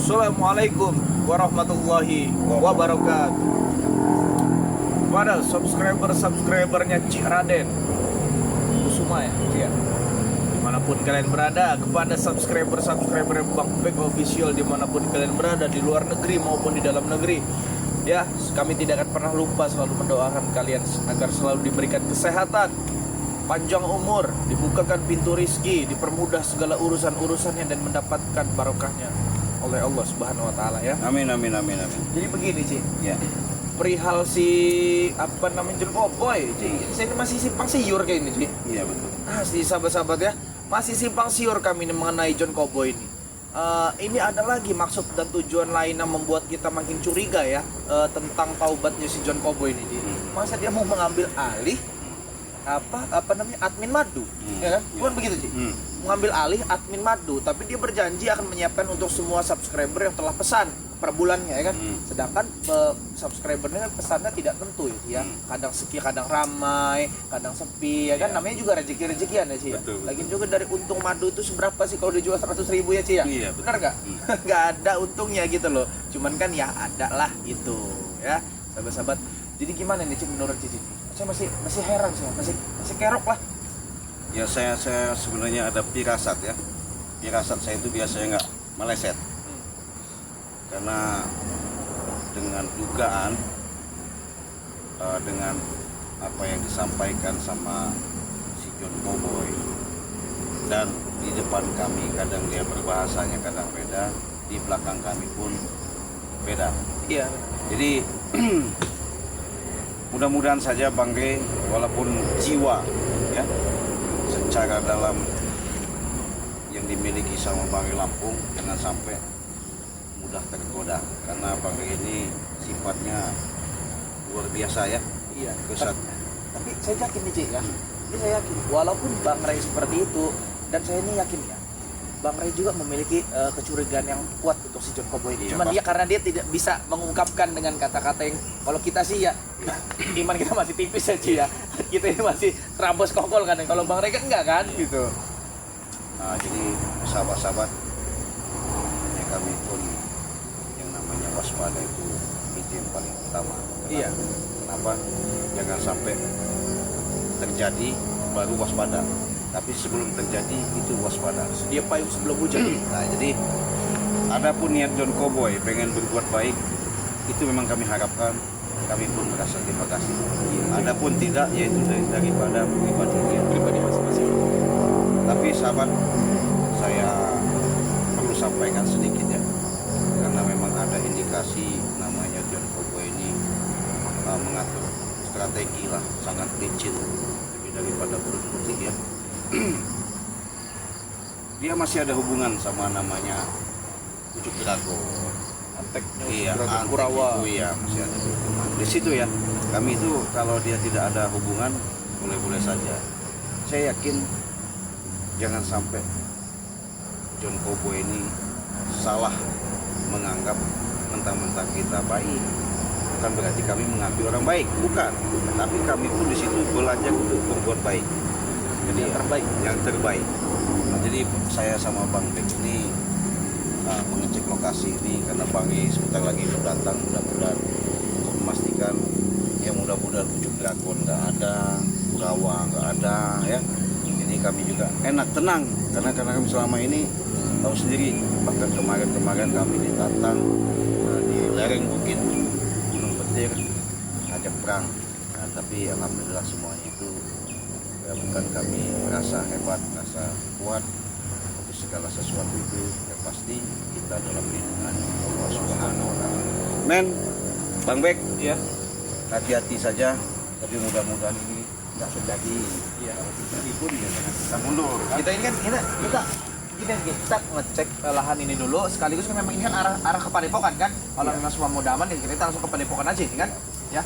Assalamualaikum warahmatullahi wabarakatuh. Kepada subscribernya Cik Raden Kusuma ya, dimanapun kalian berada, kepada subscriber Bang Bek Official dimanapun kalian berada, di luar negeri maupun di dalam negeri ya, kami tidak akan pernah lupa selalu mendoakan kalian agar selalu diberikan kesehatan, panjang umur, dibukakan pintu rizki, dipermudah segala urusan-urusannya dan mendapatkan barokahnya oleh Allah Subhanahu wa taala ya. Amin. Jadi begini, Ci. Ya. Perihal si John Cowboy, Ci. Saya ini masih simpang siur kayak ini, Ci. Iya betul. Si sahabat-sahabat ya, masih simpang siur kami ini mengenai John Cowboy ini. Ini ada lagi maksud dan tujuan lain yang membuat kita makin curiga ya, tentang taubatnya si John Cowboy ini, Ci. Masa dia mau mengambil alih admin Madu, ya kan? Bukan begitu, Ci? Mengambil alih admin Madu, tapi dia berjanji akan menyiapkan untuk semua subscriber yang telah pesan per bulannya, ya kan? Sedangkan subscribernya kan pesannya tidak tentu ya, kadang sepi, kadang ramai, kadang sepi, ya kan? Namanya juga rezeki-rezekian ya, Ci. Betul. Lagian juga dari untung Madu itu seberapa sih kalau dijual 100.000 ya, Ci ya? Iya, betul. Benar nggak? Nggak ada untungnya gitu loh. Cuman kan ya ada lah gitu, ya, sahabat-sahabat. Jadi gimana nih, Ci, menurut Cici? Saya masih heran, saya masih kerok lah. Ya saya sebenarnya ada firasat ya. Firasat saya itu biasanya nggak meleset. Karena dengan dugaan, dengan apa yang disampaikan sama si John Cowboy, dan di depan kami kadang dia berbahasanya kadang beda, di belakang kami pun beda. Iya. Jadi mudah-mudahan saja Bang Rey, walaupun jiwa ya secara dalam yang dimiliki sama Bang Rey Lampung jangan sampai mudah tergoda, karena Bang Rey ini sifatnya luar biasa ya. Iya. Tapi saya yakin nih, Cik ya. Ini saya yakin walaupun Bang Rey seperti itu, dan saya ini yakin ya, Bang Rey juga memiliki kecurigaan yang kuat untuk si John Cowboy ini. Iya, Cuman dia karena dia tidak bisa mengungkapkan dengan kata-kata yang, kalau kita sih ya iman kita masih tipis ya, Ci ya. Kita ini masih terabos kokol kan. Kalau Bang Rey kan enggak kan gitu. Nah, jadi sahabat-sahabat, ya kami pun yang namanya waspada itu yang paling utama. Iya. Kenapa? Jangan sampai terjadi baru waspada. Tapi sebelum terjadi itu waspada. Dia payung sebelum hujan. Nah, jadi adapun niat John Cowboy pengen berbuat baik, itu memang kami harapkan, kami pun merasa terima kasih. Adapun tidak, yaitu daripada pribadi masing-masing. Tapi sahabat, saya perlu sampaikan sedikit ya, karena memang ada indikasi namanya John Cowboy ini mengatur strategi lah, sangat licin, lebih daripada belut putih ya. Dia masih ada hubungan sama namanya Ujuk Drago, Antek, iya, Dragon Kurawa. Iya, masih ada hubungan. Di situ ya, kami itu kalau dia tidak ada hubungan boleh-boleh saja. Saya yakin jangan sampai John Cowboy ini salah menganggap mentang-mentang kita baik. Bukan berarti kami mengambil orang baik, bukan. Tapi kami pun di situ belajar untuk berbuat baik. Jadi yang terbaik. Nah, jadi saya sama Bang Bek ini mengecek lokasi ini karena Bang E sebentar lagi mau datang, mudah-mudahan memastikan ya, mudah-mudahan Ujuk Dragon nggak ada, Kurawa nggak ada ya. Jadi kami juga enak, tenang, karena kami selama ini tahu sendiri, bahkan kemarin kami ditantang di lereng bukit Gunung Petir ajak perang. Nah, tapi alhamdulillah semuanya itu ya, bukan kami merasa hebat, merasa kuat, tapi segala sesuatu itu yang pasti kita dalam lindungan Allah Subhanahu wa taala. Men, Bang Bek, Iya. hati-hati saja, tapi mudah-mudahan ini tidak terjadi. Iya. Kalau terjadi pun ya jangan kita mundur. Kan? Kita ini kan kita ngecek lahan ini dulu, sekaligus kan memang ini kan arah ke Padepokan kan. Kalau memang semua mau aman ya kita langsung ke Padepokan aja ini kan. Ya.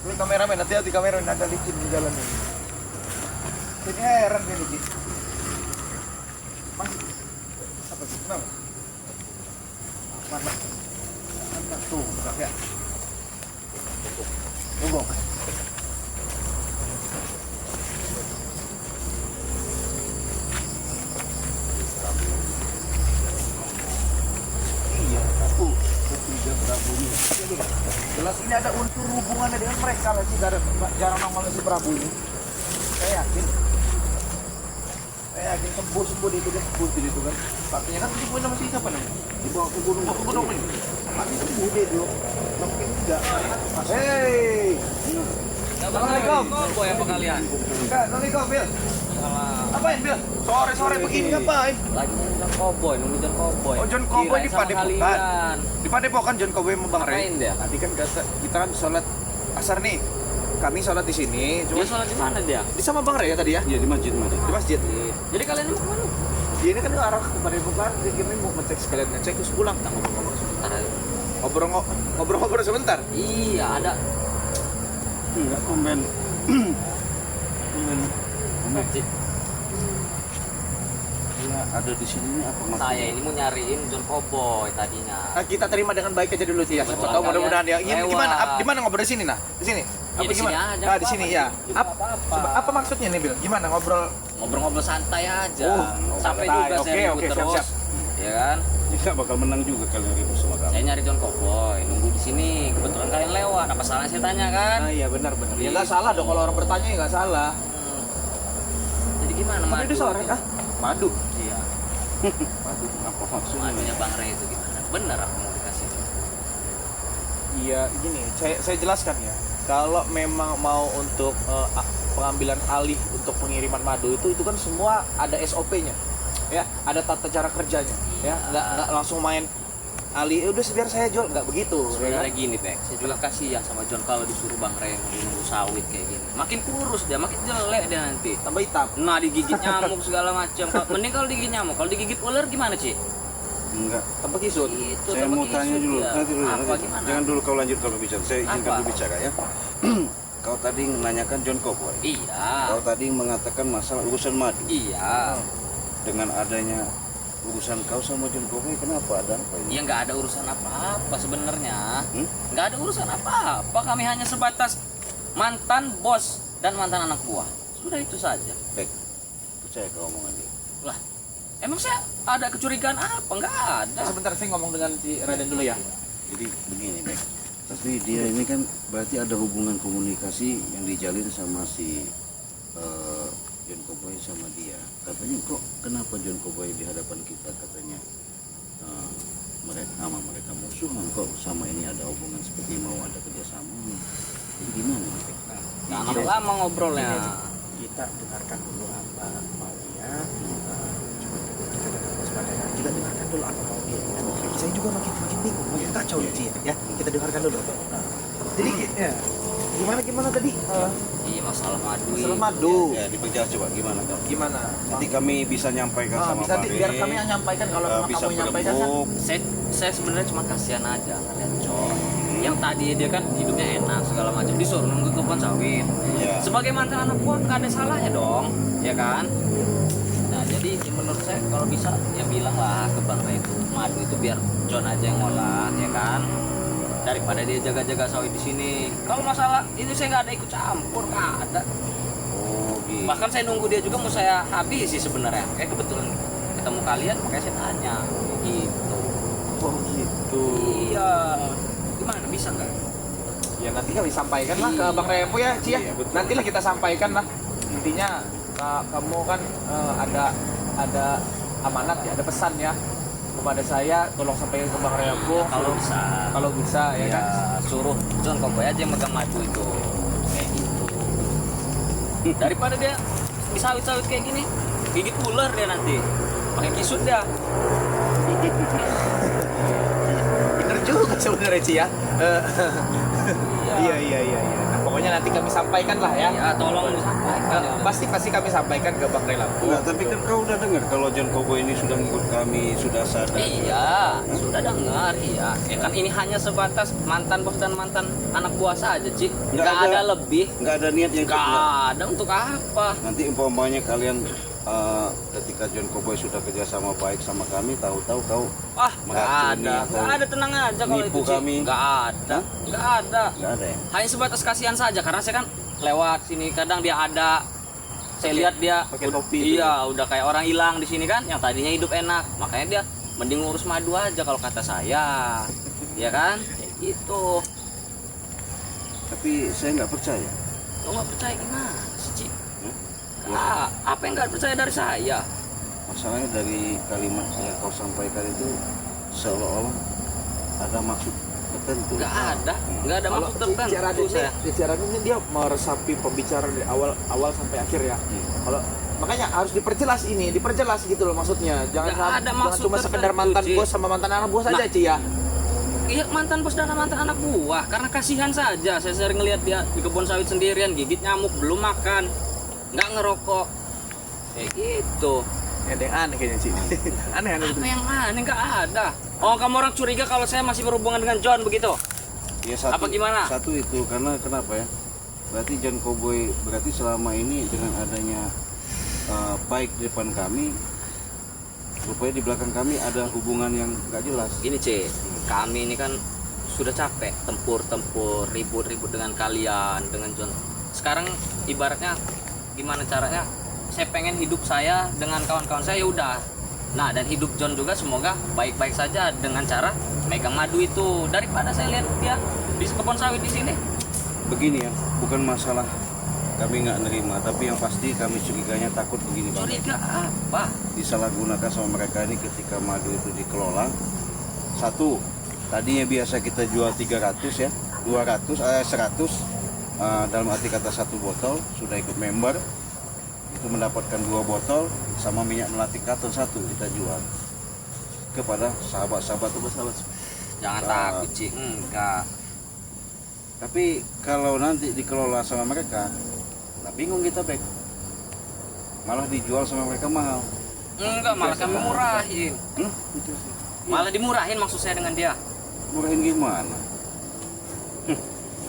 Ini kameramen, hati-hati kameramen, ada licin di jalan ini. Ini heran dia licin. Mas, apa sih? Kenapa? Mana? Tuh, ya. Tunggu. Jelas ini ada unsur hubungannya dengan mereka lah sih, jarang nongol si Prabu ini. Saya yakin sembuh itu kan, itu kan. Katanya kan sembuh nama si siapa namanya? Dibawa ke gunung ini. Tapi sembuh dia dulu. Mungkin enggak karena hei. Assalamualaikum. Boy apa kalian? Assalamualaikum, Bil. Ngapain, Bil? Sore-sore begini ngapain? Lagi nonton cowboy, nunggu John Cowboy. Oh, John Cowboy di Padepokan. Di Padepokan John Cowboy sama Bang Ray. Ngapain dia? Nanti kan kita kan sholat asar nih. Kami sholat di sini. Dia sholat di mana dia? Di sama Bang Ray ya tadi ya? Iya di masjid. Di masjid. Jadi kalian mau kemana? Dia ini kan arah ke Padepokan. Dia kami mau ngecek sekalian ngecek terus pulang. Kita ngobrol-ngobrol sebentar. Ngobrol-ngobrol sebentar. Iya ada. Enggak komen. Cik, Ya, ada di sini apa maksudnya? saya ini mau nyariin John Cowboy tadinya. Nah, kita terima dengan baik aja dulu sih ya. Siapa Betul, tahu mudah-mudahan ya. kalian Gimana? lewat. Di mana ngobrol di sini nah? Di sini. Ya, di sini aja, Ah, di nggak sini apa-apa. ya. Apa-apa. Apa maksudnya nih, Bil? Gimana ngobrol? Ngobrol-ngobrol santai aja. Oh, Sampai santai. juga saya Oke, ribut oke, terus. siap-siap. Ya kan? Kita bakal menang juga kalian ribut sama Saya kami. nyari John Cowboy, nunggu di sini. Kebetulan kalian lewat. Apa salahnya saya tanya kan? Nah, iya benar. Ya nggak salah dong kalau orang bertanya ya nggak salah. Jadi gimana? Mana Madu dia sore? itu? Ah, madu. Iya. Apa maksudnya? Madunya Bang Ray itu gimana? Bener aku mau dikasih. Iya, gini, saya jelaskan ya. Kalau memang mau untuk pengambilan alih untuk pengiriman madu itu kan semua ada SOP-nya. Ya, ada tata cara kerjanya, ya. Nggak langsung main alih, udah biar saya jual, nggak begitu. Sebenarnya Ya kan? gini, Bek. Saya juga kasihan sama John kalau disuruh Bang Ray nunggu sawit kayak gini. Makin kurus dia, makin jelek dia nanti. Tambah hitam. Nah, digigit nyamuk segala macam. Mending kalau digigit nyamuk, kalau digigit ular gimana, Ci? Enggak. Tambah kisut. Itu Saya mau tanya dulu. Nanti dulu. Apa nanti. gimana? Jangan dulu kau lanjut kalau bicara. Saya izinkan Apa? dulu bicara ya. Kau tadi menanyakan John Cowboy. Iya. Kau tadi mengatakan masalah urusan madu. Iya. Dengan adanya urusan kau sama John Cowboy, kenapa ada apa ini? Ya nggak ada urusan apa-apa sebenarnya. Hmm? Nggak ada urusan apa-apa. Kami hanya sebatas mantan bos dan mantan anak buah. Sudah itu saja. Baik, percaya kau omongan dia. Lah, emang saya ada kecurigaan apa? Nggak ada. Sebentar saya ngomong dengan si Raden dulu ya. Jadi begini, Bek. Tapi dia ini kan berarti ada hubungan komunikasi yang dijalin sama si John Cowboy sama dia. Katanya kok kenapa John Cowboy di hadapan kita katanya mereka musuhan, kok sama ini ada hubungan seperti mau ada kerjasama. Jadi gimana, Bek? Nah, lama ngobrolnya. Kita dengarkan dulu apa maunya. Kita dengarkan dulu apa mau dia. Saya juga makin bingung, makin kacau ya, Ci. Ya, kita dengarkan dulu. Jadi, ya, gimana tadi? Iya, masalah madu. Masalah madu. Ya, diperjelas coba gimana kau? Gimana? Nanti kami bisa nyampaikan sama bisa Bang biar Ray. kami yang nyampaikan kalau memang bisa kamu yang nyampaikan kan. berembuk. Saya sebenarnya cuma kasihan aja ngeliat John. Yang tadi dia kan hidupnya enak segala macam, disuruh nunggu ke pohon sawit. Iya. Sebagai mantan anak buah nggak ada salahnya dong, ya kan? Nah jadi menurut saya kalau bisa ya bilang lah ke Bang Ray itu madu itu biar John aja yang ngolah, ya kan? Daripada dia jaga-jaga sawit di sini. Kalau masalah itu saya nggak ada ikut campur, nggak ada. Oh, gitu. Bahkan saya nunggu dia juga mau saya habis sih sebenarnya. Kayak kebetulan ketemu kalian, makanya saya tanya gitu. Oh gitu. Iya. Gimana bisa nggak? Ya nanti kami sampaikan lah ke Bang Repo ya, Ci ya. Iya, betul. Nantilah kita sampaikan lah. Intinya kamu kan ada amanat ya, ada pesan ya kepada saya, tolong sampaikan ke Bang Repo. Kalau bisa. Kalau bisa ya, Ya, kan. suruh John Cowboy aja yang megang madu itu. Kayak gitu. Daripada dia di sawit-sawit kayak gini, gigit ular dia nanti. Pakai kisut dia. Bener juga sebenarnya, Ci ya. Iya. Iya. Nah, pokoknya nanti kami sampaikan lah ya. Ya, tolong disampaikan. ya. Pasti kami sampaikan ke Bang Ray Lampung. Enggak, tapi kan kau udah dengar kalau John Cowboy ini sudah ngikut kami, sudah sadar. Iya, sudah dengar, iya. Ya kan ini hanya sebatas mantan bos dan mantan anak buah saja, Ci. Nggak Nggak ada. ada lebih. Nggak ada niat yang Nggak kedua. ada untuk apa. Nanti umpamanya kalian ketika John Cowboy sudah kerjasama baik sama kami, tahu-tahu kau Wah, nggak meracuni ada. atau Nggak ada, tenang aja kalau nipu itu, Ci. kami. Nggak ada. Nggak ada. nggak ada ya. Hanya sebatas kasihan saja karena saya kan lewat sini kadang dia ada. Saya lihat dia pakai topi itu. iya, udah kayak orang hilang di sini kan, yang tadinya hidup enak. Makanya dia mending ngurus madu aja kalau kata saya. Iya kan? Itu. Tapi saya nggak percaya. Lo nggak percaya gimana sih, Ci? Ya, Apa yang nggak percaya dari saya? masalahnya dari kalimat yang kau sampaikan itu seolah-olah ada maksud tertentu. Nggak ada Kalau maksud tertentu Ciaran ini dia meresapi pembicaraan dari awal sampai akhir ya. Kalau makanya harus diperjelas gitu loh maksudnya. Nggak ada Jangan maksud cuma sekedar tertentu, mantan Ci. bos sama mantan anak bos aja, Ci ya. Iya, mantan bos dan mantan anak buah. Karena kasihan saja. Saya sering ngeliat dia di kebun sawit sendirian, gigit nyamuk, belum makan, nggak ngerokok. Kayak gitu. Ya, ada yang aneh kayaknya, Ci. Aneh. Apa yang aneh? Nggak ada. Oh, kamu orang curiga kalau saya masih berhubungan dengan John begitu? Ya, satu, Apa gimana? Satu itu karena kenapa ya? Berarti John Cowboy berarti selama ini dengan adanya baik di depan kami, rupanya di belakang kami ada hubungan yang nggak jelas. Gini, C, kami ini kan sudah capek tempur ribut-ribut dengan kalian, dengan John. Sekarang ibaratnya gimana caranya? Saya pengen hidup saya dengan kawan-kawan saya, ya udah. Nah, dan hidup John juga semoga baik-baik saja dengan cara megang madu itu, daripada saya lihat dia di kebun sawit di sini. Begini ya, bukan masalah kami nggak nerima, tapi yang pasti kami curiganya takut begini Bang. Curiga apa? Disalahgunakan sama mereka ini ketika madu itu dikelola. Satu, tadinya biasa kita jual 300 ya, 200, 100 dalam arti kata satu botol, sudah ikut member itu mendapatkan 2 botol sama minyak melati karton 1 kita jual kepada sahabat-sahabat atau bersahabat. Jangan takut, Ci. Enggak. Tapi kalau nanti dikelola sama mereka, nah bingung kita Bek, malah dijual sama mereka mahal. Enggak, malah kami murahin. Itu sih. Malah dimurahin maksud saya dengan dia. Murahin gimana?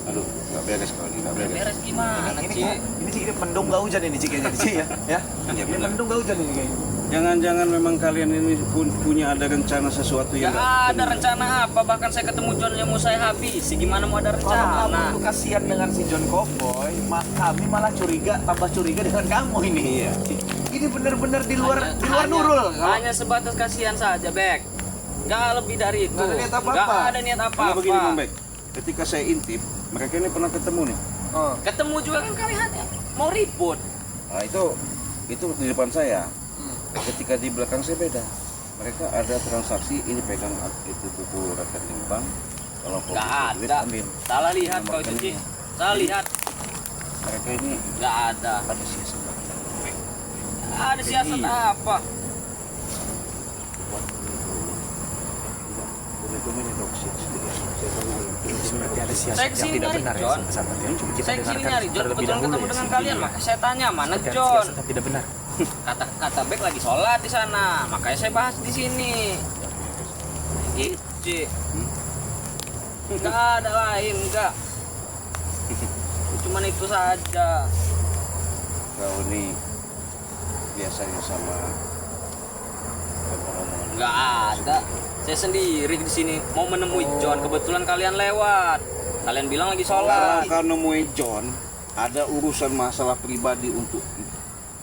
Aduh, nggak beres kalau ini, nggak beres. Beres gimana, Ci? Ini Ci, ini mendung nggak hujan ini, Ci, kayaknya, Ci ya. Ya. Iya, Ini benar. mendung nggak hujan ini kayaknya. Jangan-jangan memang kalian ini punya ada rencana sesuatu yang Gak ada rencana apa, bahkan saya ketemu John yang mau saya habisi. Gimana mau ada Kalau kamu rencana? tuh kasihan dengan si John Cowboy, kami malah tambah curiga dengan kamu ini. Iya. Ini bener-bener di luar Hanya- nurul. Hanya sebatas kasihan saja, Bek. Gak lebih dari itu. Nggak ada niat apa-apa. Nggak ada niat Karena apa-apa. begini Bang Bek, ketika saya intip, mereka ini pernah ketemu nih. Oh. Ketemu juga kan kalian mau ribut. Nah itu di depan saya. Ketika di belakang saya beda. Mereka ada transaksi, ini pegang itu buku rekening bank. Kalau kau Gak butuh duit, ada. ambil. Salah lihat Nomor kau itu, Ci. rekeningnya. Salah lihat. Mereka ini Gak ada. ada siasat. Ada siasat apa? Dokumen itu sedikit. Saya tanya Ini sebenarnya ada siasat Saya yang kesini tidak nyari benar ya, John. sahabat ya. Coba kita Saya kesini dengarkan nyari John, terlebih kebetulan dahulu ketemu ya, dengan si kalian, video. makanya saya tanya mana Seperti ada John. siasat yang tidak benar. Kata Bek lagi sholat di sana, makanya saya bahas di sini. Gitu. Enggak ada lain, enggak. Cuman itu saja. kau ini biasanya sama omongan. Enggak ada. Saya sendiri di sini mau menemui John, kebetulan kalian lewat. Kalian bilang lagi Kalau sholat. kau nemuin John, ada urusan masalah pribadi untuk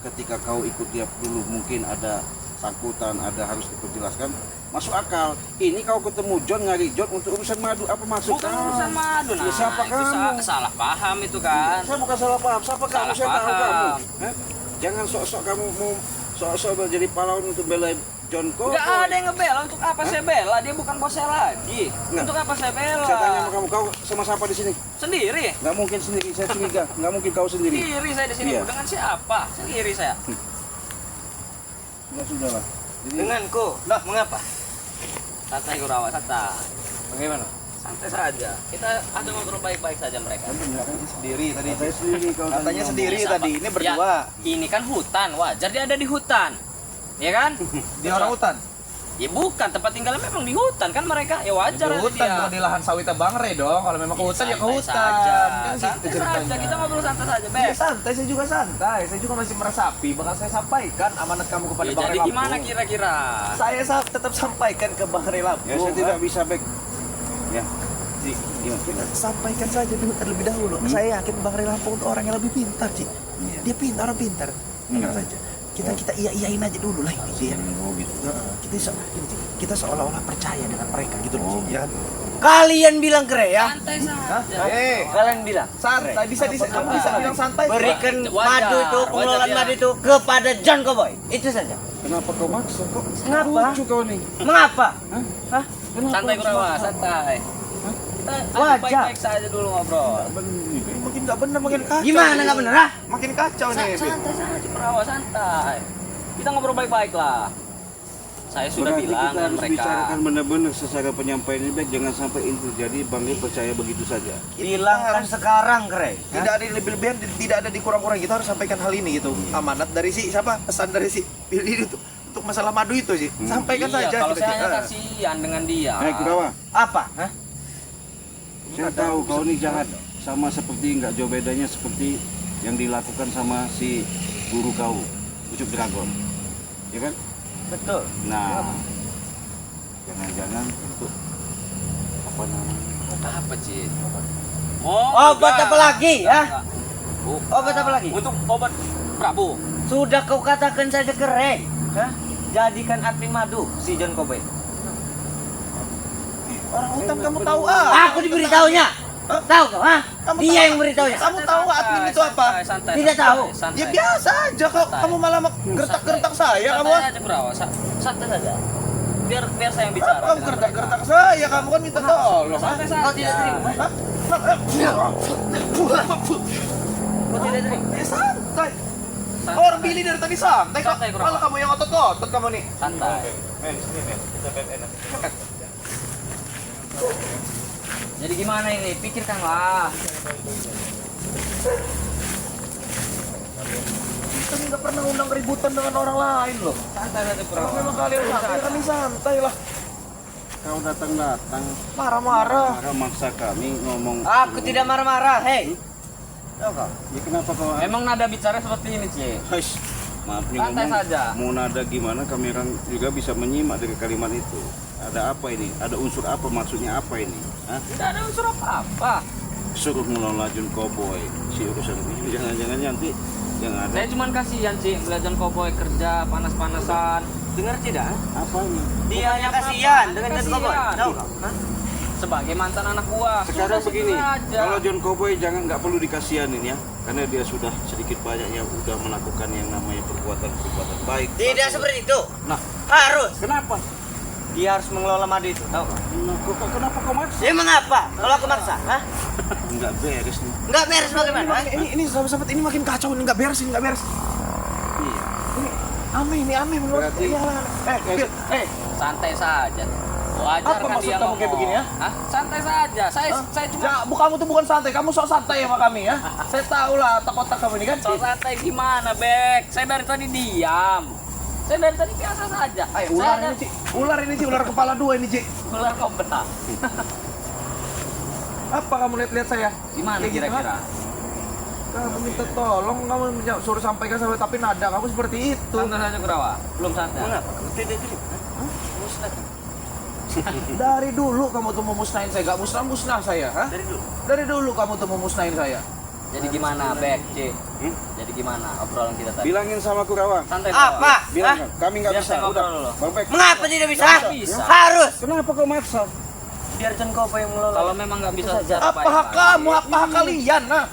ketika kau ikut dia dulu mungkin ada sangkutan, ada harus diperjelaskan. Masuk akal. Ini kau ketemu John, nyari John untuk urusan madu, apa maksud Bukan kau? urusan madu, nah. Ya, siapa itu kamu? salah paham itu kan. Saya bukan salah paham, siapa kamu? Salah Saya tahu paham. kamu. Hah? Jangan sok-sok kamu mau sok-sok menjadi pahlawan untuk bela John Cowboy. Enggak ada yang ngebela, untuk apa saya bela? Dia bukan bos saya lagi. Nggak. Untuk apa saya bela? Saya tanya sama kamu, kau sama siapa di sini? Sendiri. Nggak mungkin sendiri, saya curiga. Nggak mungkin kau sendiri. Sendiri saya di sini. Iya. Dengan siapa? Sendiri saya. Ya sudah lah. Jadi Denganku. Lah, mengapa? Santai Kurawa, santai. Bagaimana? Santai saja. Kita ada ngobrol baik-baik saja mereka. Sendiri tadi. katanya sendiri kau Katanya ngomong. sendiri Siapa? tadi, ini berdua. Ya, ini kan hutan, wajar dia ada di hutan. Ya kan? Di orang hutan. Ya bukan, tempat tinggalnya memang di hutan kan mereka. Ya wajar Di ada hutan, dia. bukan di lahan sawitnya Bang Re dong. Kalau memang ke hutan ya ke Santai hutan. saja. Kan gitu Santai saja, ceritanya. kita ngobrol santai saja, Ya Bek. santai, saya juga santai. Saya juga masih meresapi. Bakal saya sampaikan amanat kamu kepada Ya, Bang jadi Re gimana Lampung. kira-kira? Saya tetap sampaikan ke Bang Re Lampung. Ya saya tidak bisa back. Ya. Gimana? Sampaikan saja dulu terlebih dahulu. Saya yakin Bang Re Lampung itu orang yang lebih pintar, Ci. Dia pintar, orang pintar. Dengar saja. kita iyain aja dulu lah ini Ci, ya. Oh gitu. Kita seolah-olah percaya dengan mereka gitu loh, Ci, ya kan? Kalian bilang kere ya? Santai saja. Kalian bilang Santai, kamu bisa bilang santai. berikan Wajar, madu itu, wajar pengelolaan dia. madu itu kepada John Cowboy. Itu saja. Kenapa kau maksa kok? Kenapa? Lucu kau nih. Mengapa? Hah? Santai Kurawa, santai. Kita Wajar. baik-baik saja dulu ngobrol. Makin nggak bener, makin kacau. Gimana nggak bener ah? Makin kacau nih. Santai saja Kurawa, santai. Kita ngobrol baik-baik lah. Saya sudah Berarti bilang kita dengan harus mereka. bicarakan benar-benar secara penyampaian ini baik, jangan sampai ini terjadi Bang Lee percaya begitu saja. Bilangkan sekarang kere. Tidak ada yang lebih-lebihan, tidak ada dikurang-kurang. Kita harus sampaikan hal ini gitu. Amanat dari si siapa? Pesan dari si Billy itu untuk masalah madu itu sih. Sampaikan Iya, saja. kalau gitu, saya Ci. hanya kasihan dengan dia. Kurawa, Apa? Hah? saya tahu kau ini jahat, sama seperti nggak jauh bedanya seperti yang dilakukan sama si guru kau, Ucup Dragon, ya kan? Betul. Nah, jangan-jangan untuk apa namanya? Apa sih? Obat apa lagi ya? Bukan. Obat apa lagi? Untuk obat Prabu. Sudah kau katakan saja kere. Hah? Jadikan arti madu si John Cowboy. Orang hutan kamu tahu Aku diberitahunya. Tahu kau? Hah? Kamu Dia tahu. yang memberitahunya. Kamu tahu admin itu apa? Santai, Tidak santai, tahu. santai. Ya biasa aja kau. Santai. Kamu malah gertak-gertak saya kamu. Santai aja Kurawa, santai saja. Biar saya yang bicara. Kamu gertak-gertak saya, kamu kan minta tolong. Santai Kau tidak saja. terima. Hah? Kau tidak terima. Ya santai. Orang Billy dari tadi santai kok. Santai, Kurawa. Malah kamu yang otot-otot kamu nih. Santai. Jadi gimana ini? Pikirkanlah. Kita nggak pernah undang keributan dengan orang lain loh. Santai saja Kalau Kurawa. memang kalian santai, kami santai lah. Kau datang-datang Marah-marah. marah maksa kami ngomong. Aku tidak marah-marah. Hei. Tahu kau? Ya kenapa kau? Emang nada bicara seperti ini, Ci? Hush, maaf nih Santai ngomong. saja. Mau nada gimana kami orang juga bisa menyimak dari kalimat itu. Ada apa ini? Ada unsur apa? Maksudnya apa ini? Hah? Tidak ada unsur apa-apa. Suruh ngelola John Cowboy si urusan ini. Jangan-jangan nanti yang ada. Saya cuma kasihan, Ci, melihat John Cowboy kerja panas-panasan. Dengar tidak? Apa ini? Dia hanya kasihan dengan John Cowboy. Kasihan. Tahu kau? Hah? Sebagai mantan anak buah. Sekarang Sudah begini, situ aja. kalau John Cowboy nggak perlu dikasihanin ya, karena dia sudah sedikit banyaknya udah melakukan yang namanya perbuatan baik. Tidak seperti itu. Nah, Harus. kenapa? Dia harus mengelola madu itu. Tahu kau? Kenapa kau maksa? Ya mengapa? Kalau aku maksa, hah? Nggak beres nih. Enggak beres bagaimana? Hah? Ini sahabat-sahabat ini makin kacau, ini nggak beres, ini nggak beres. Iya. Ini aneh menurut Berarti- saya. Santai saja. Wajar Apa kan maksud dia kamu kayak ngomong. begini, ya? Hah? Santai saja. Saya cuma Kamu tuh bukan santai, kamu sok santai sama kami ya. Saya tahu lah otak-otak kamu ini kan. so santai gimana, Bek? Saya dari tadi diam. Saya dari tadi biasa saja. Ayo, ular ini, Ci. Ular kepala dua ini, Ci. Ular kau benar. Apa kamu lihat-lihat saya? Gimana Kayak gitu, kira-kira? Kamu minta tolong, kamu suruh sampaikan sampai tapi nada kamu seperti itu. Santai saja Kurawa. Belum santai. Mengapa? Tidak terima. Hah? Musnah. Dari dulu kamu tuh mau musnahin saya, gak musnah saya, ha? Dari dulu. Dari dulu kamu tuh mau musnahin saya. Jadi gimana, Bek, Ci? Jadi gimana obrolan kita tadi? Bilangin sama Kurawa. Santai Apa? Bilang Hah? kami nggak Biar bisa. saya ngobrol Udah. dulu. Bang Bek. Mengapa tidak bisa? Nggak bisa. Harus. Kenapa kau maksa? Biar John Cowboy yang mengelola. Kalau memang nggak bisa secara Apa hak baik-baik. kamu? Apa hak kalian? Nah,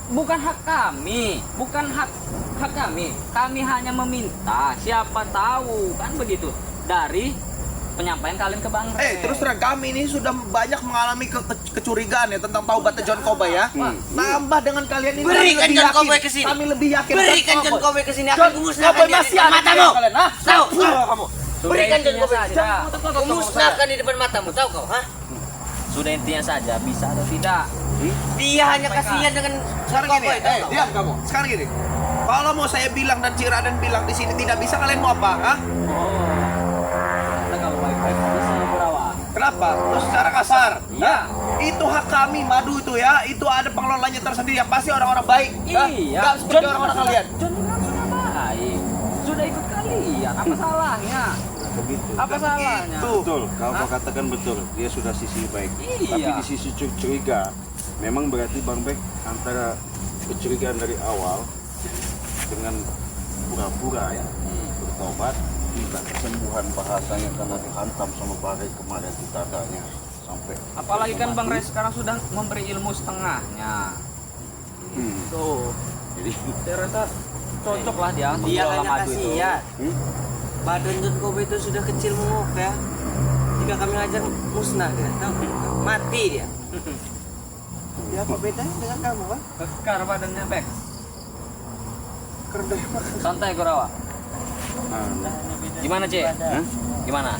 Bukan hak kami, bukan hak kami. Kami hanya meminta, siapa tahu kan begitu dari penyampaian kalian ke Bang Rey. terus terang kami ini sudah banyak mengalami kecurigaan ya tentang taubatnya John Cowboy ya. Tambah dengan kalian ini Berikan kami lebih John yakin. Cowboy ke sini. Kami lebih yakin. Berikan John Cowboy ke sini akan John kumusnahkan Cowboy dia di masih depan ada di matamu. kalian, ha? Tahu? Kamu. Sudah Berikan John intinya Cowboy. saja. Kumusnahkan di depan matamu. Tahu kau? Hah? Sudah intinya saja, bisa atau tidak. Dia hanya kasihan dengan John Sekarang gini, Cowboy. Tahu kau? diam kamu. Sekarang gini. Kalau mau saya bilang dan Cik Raden bilang di sini tidak bisa, kalian mau apa? Hah? Kita kalau baik-baik bisa Kurawa. Kenapa? Terus secara kasar. Iya. Hah? Itu hak kami, madu itu ya. Itu ada pengelolanya tersendiri yang pasti orang-orang baik. Hah? Iya. Nggak seperti orang-orang kalian. John bilang sudah baik. Sudah ikut kalian. Apa salahnya? Begitu. Apa salahnya? Betul, kau katakan betul. Dia sudah sisi baik. Iya. Tapi di sisi curiga, memang berarti Bang Bek antara kecurigaan dari awal dengan pura-pura ya bertobat, minta kesembuhan bahasanya karena dihantam sama badai kemarin itu dadanya sampai. Apalagi kan Bang Ray sekarang sudah memberi ilmu setengahnya. Tuh, Jadi saya rasa cocok lah dia untuk Dia mengelola hanya madu itu. kasihan. Badan John Kobe itu sudah kecil mengok ya. Jika kami ajar musnah dia, tahu? Mati dia. Ya apa bedanya dengan kamu, Bang? Kekar badannya Bek. kerja Santai Kurawa. Gimana Cik? Hah? Gimana?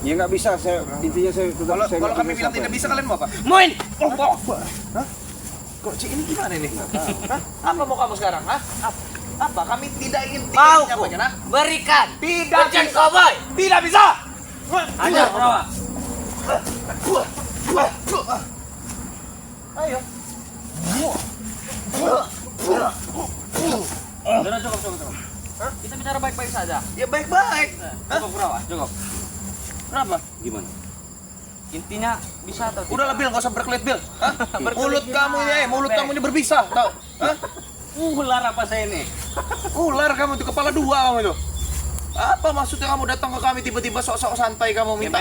Ya nggak bisa, saya intinya saya Kalau saya kalau nggak kami bilang sampai. tidak bisa, kalian mau apa? Moin! Hah? Kok Cik ini gimana ini? Hah? Apa mau kamu sekarang? Hah? Apa? Kami tidak ingin Mau menyampaikan, hah? berikan. Tidak John bisa. Kobe. Tidak bisa. Ajar Kurawa. Ayo. Sudah cukup. Kita bicara baik-baik saja. Ya baik-baik. Cukup Kurawa, cukup. Kenapa? Gimana? Intinya bisa atau Udah lah Bil, nggak usah berkelit Bil. Hah? Mulut kamu ini, mulut kamu ini berbisa, tau? Hah? Ular apa saya ini? Ular kamu itu, kepala dua kamu itu. Apa maksudnya kamu datang ke kami tiba-tiba sok-sok santai kamu Ya, minta?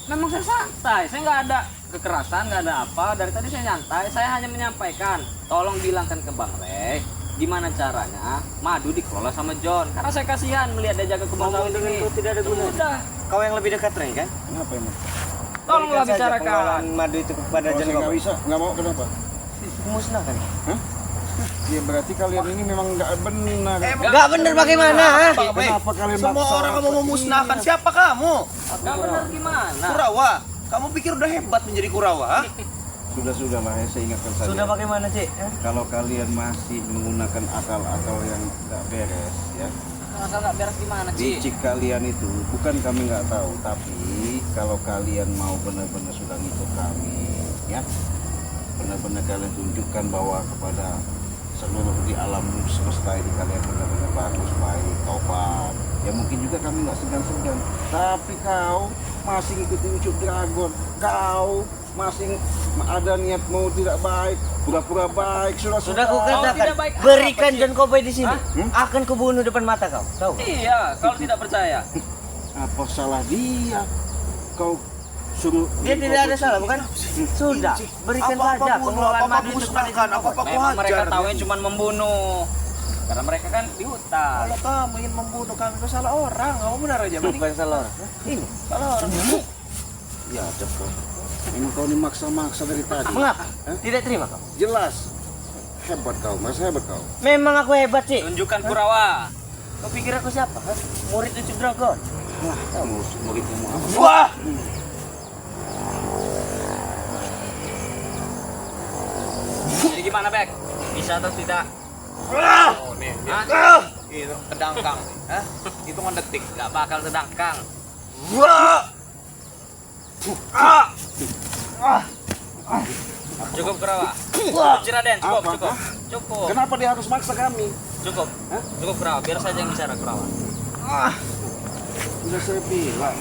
memang saya santai. Saya nggak ada kekerasan, nggak ada apa. Dari tadi saya nyantai. Saya hanya menyampaikan. Tolong bilangkan ke Bang Ray gimana caranya madu dikelola sama John. Karena saya kasihan melihat dia jaga kebun sawit ini. Itu tidak ada gunanya. Udah, Kau yang lebih dekat, Ray, kan? Kenapa emang? tolonglah Berikan saja bicarakan. pengelolaan madu itu kepada Kalau John saya nggak Kobe. bisa, nggak mau kenapa? Musnahkan. Ya berarti kalian ini memang nggak benar. Enggak benar bagaimana? Ha? Kenapa kalian Semua maksa orang kamu seperti memusnahkan. ini? Siapa kamu? Nggak benar gimana? Kurawa. Kamu pikir udah hebat menjadi Kurawa? Hah? Sudah lah, ya, saya ingatkan saja. Sudah bagaimana, Cik? Kalau kalian masih menggunakan akal-akal yang nggak beres, ya, Asal nggak beres gimana Ci? licik kalian itu bukan kami nggak tahu, tapi kalau kalian mau benar-benar sudah ngikut kami, ya, benar-benar kalian tunjukkan bahwa kepada seluruh di alam semesta ini kalian benar-benar bagus, baik, tobat. Ya mungkin juga kami nggak segan-segan, tapi kau masih ngikutin Ucup Dragon, kau masih ada niat mau tidak baik, pura-pura baik, Sudah Tidak kukatakan, baik apa, berikan Cik? John Kobe di sini. Hah? Akan kubunuh depan mata kau. Tahu? Iya, kalau tidak percaya. apa salah dia? Kau suruh Dia tidak ada salah, bukan? Sudah, berikan saja pengelolaan madu itu kepada John Kobe. apa-apa Memang mereka hajar. tahunya cuma membunuh. Karena mereka kan di hutan. Kalau kamu ingin membunuh kami, kau salah orang. Kamu benar aja. Mending Bukan salah orang. Ini. salah orang. Ya, cepat. Emang kau ini maksa-maksa dari tadi. Mengapa? Hah? Tidak terima kau. Jelas. Hebat kau, mas hebat kau. Memang aku hebat, Cik. Tunjukkan Kurawa. Kau pikir aku siapa? Hah? Murid Ucup Dragon. Wah, kamu murid kamu apa? Wah! Jadi gimana, Bek? Bisa atau tidak? Oh, nih. Hah? Itu kedangkang. Hah? Hitungan detik. Gak bakal sedangkang. Wah! Cukup Kurawa. Cukup Ciraden, cukup, Apa? cukup. Cukup. Kenapa dia harus maksa kami? Cukup. Hah? Cukup Kurawa, biar saja yang bicara Kurawa. Sudah saya bilang.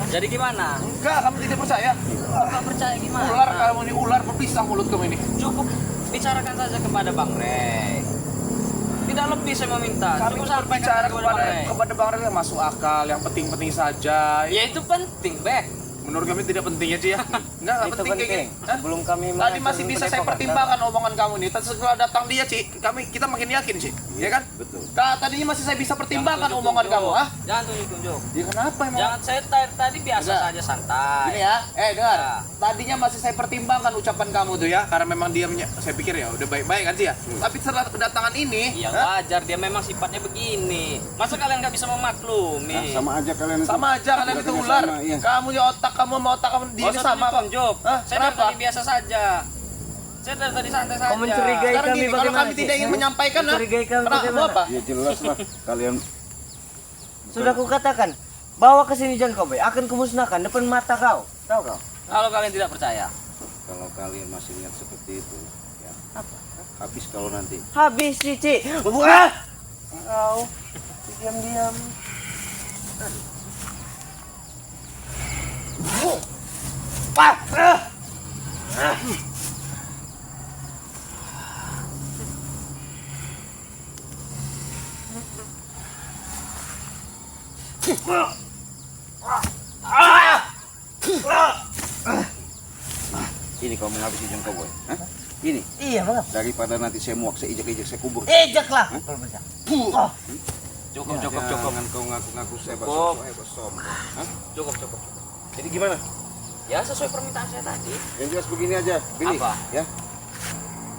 Jadi gimana? Enggak, kamu tidak percaya. Gak percaya gimana? Ular kamu ini, ular berpisah mulut kamu ini. Cukup bicarakan saja kepada Bang Ray. Tidak lebih saya meminta. Kami Cukup berbicara sampaikan kepada Bang Ray. Bang Ray yang masuk akal, yang penting-penting saja. Ya itu penting, Bek. Menurut kami tidak penting ya, Ci ya. Enggak Itu penting kayak gini. penting. Hah? Belum kami Tadi mengajar masih bisa saya pendepokan. pertimbangkan omongan kamu nih. Tapi setelah datang dia, Ci, kita makin yakin, Ci. Ya kan? Betul. Tadinya masih saya bisa pertimbangkan Jangan omongan kamu, tunjuk-tunjuk. ah? Jangan tunjuk-tunjuk. Ya kenapa emang? Jangan saya tadi biasa Enggak. saja santai. Gini ya, dengar. Ya. Tadinya masih saya pertimbangkan ucapan kamu tuh ya, karena memang dia saya pikir ya udah baik-baik kan sih ya. Tapi setelah kedatangan ini, Iya hah? wajar, dia memang sifatnya begini. Masa kalian nggak bisa memaklumi? Nah, sama aja kalian itu. sama aja kalian itu Sama, ular. iya. Kamu ya otak kamu sama otak kamu di Gak ini usah sama. tunjuk. Hah? Saya dari Kenapa? tadi biasa saja. Saya dari tadi santai saja. Kau mencurigai Sekarang kami gini, kalau bagaimana, kami Cik? tidak ingin Hah? menyampaikan, nah, Mencurigai kami kenapa bagaimana? apa? Ya jelas lah kalian. Sudah kukatakan, bawa ke sini John Kobe, akan kumusnahkan depan mata kau. Tahu kau? Kalau kalian tidak percaya. Kalau kalian masih niat seperti itu, ya. Habis kalau nanti. Habis, Cici. Wah! Kau diam-diam. Ini kau menghabisi John Cowboy. Hah? Ini Iya bang. daripada nanti saya muak, saya ijek-ijek, saya kubur. Ejaklah kalau bisa. Oh. Cukup, Ya, cukup, cukup. Jangan kau ngaku-ngaku saya Cukup. sombong. Hah? Cukup, cukup. Jadi gimana? Ya sesuai permintaan saya tadi. Yang jelas begini aja, Billy. Apa? Ya.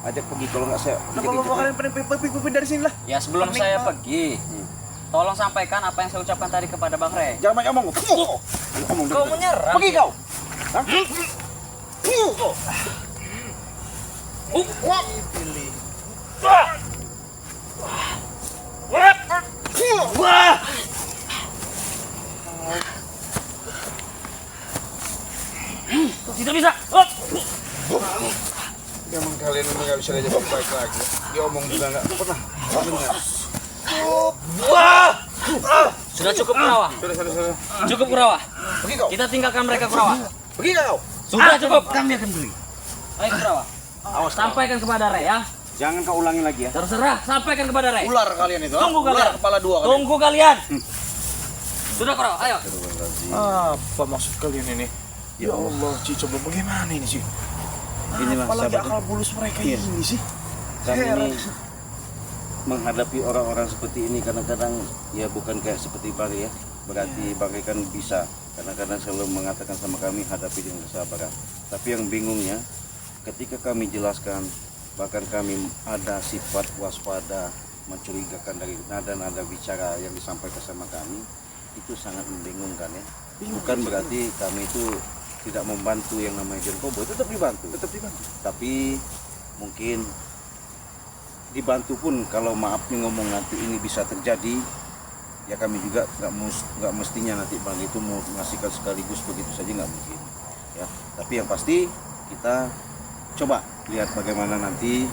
Ajak pergi kalau nggak saya. Kenapa bawa kalian pergi dari sini lah? Ya sebelum Pening, saya Pak. pergi, tolong sampaikan apa yang saya ucapkan tadi kepada Bang Rey. Jangan banyak omong. Ngomong Kau menyerang. Pergi kau. Hah? Tidak bisa. Memang kalian memang nggak bisa diajak baik lagi. Dia omong juga nggak pernah dengar. Sudah cukup Kurawa. Sudah. Cukup Kurawa. Pergi kau. Kita tinggalkan mereka Kurawa. Pergi kau. Sudah cukup. Kami akan beli. Ayo Kurawa. Awas sampaikan kepada Rey ya. Jangan kau ulangi lagi ya. Terserah, sampaikan kepada Rey. Ular kalian itu. Tunggu Ular kalian. kepala dua kalian. Tunggu kalian. Sudah Kurawa, ayo. Apa maksud kalian ini? Ya Allah, Ci, coba bagaimana ini sih? Inilah Apalagi sahabat. akal bulus mereka Iya. ini sih. Kami Heran. ini menghadapi orang-orang seperti ini kadang-kadang ya bukan kayak seperti Bari ya. Berarti Bari kan bisa kadang-kadang selalu mengatakan sama kami hadapi dengan kesabaran. Tapi yang bingungnya ketika kami jelaskan bahkan kami ada sifat waspada mencurigakan dari nada-nada bicara yang disampaikan sama kami itu sangat membingungkan ya. Bukan berarti kami itu tidak membantu yang namanya John Cowboy, tetap dibantu. Tapi mungkin dibantu pun kalau maaf nih ngomong nanti ini bisa terjadi ya kami juga nggak mestinya nanti bang itu mau ngasihkan sekaligus begitu saja nggak mungkin ya. Tapi yang pasti kita coba lihat bagaimana nanti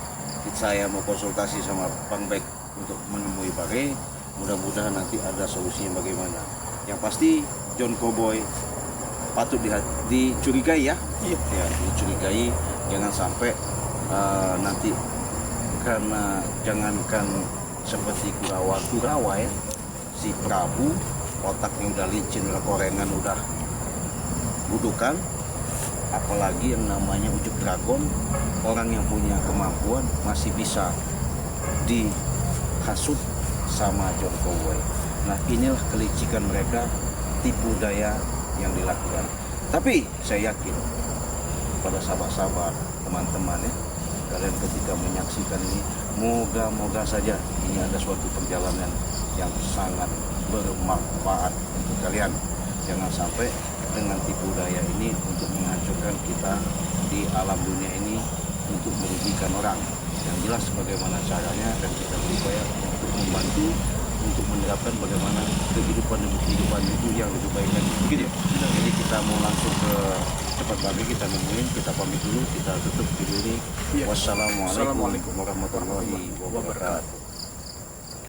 saya mau konsultasi sama Bang Bek untuk menemui Bare, mudah-mudahan nanti ada solusinya bagaimana. Yang pasti John Cowboy patut dicurigai ya. Iya. Ya, dicurigai jangan sampai nanti karena jangankan seperti Kurawa ya, si Prabu otaknya udah licin, udah korengan, udah budukan, apalagi yang namanya Ujuk Dragon, orang yang punya kemampuan masih bisa dihasut sama John Cowboy. Nah inilah kelicikan mereka, tipu daya yang dilakukan. Tapi saya yakin pada sahabat-sahabat, teman-teman ya, kalian ketika menyaksikan ini, moga-moga saja ini ada suatu perjalanan yang sangat bermanfaat untuk kalian. Jangan sampai dengan tipu daya ini untuk menghancurkan kita di alam dunia ini, untuk merugikan orang. Yang jelas bagaimana caranya dan kita berupaya untuk membantu, untuk menerapkan bagaimana kehidupan demi kehidupan itu yang lebih baik lagi. Begitu ya? Jadi kita mau langsung ke cepat bagi kita nemuin, kita pamit dulu, kita tutup video ini. Iya. Wassalamualaikum Assalamualaikum warahmatullahi wabarakatuh.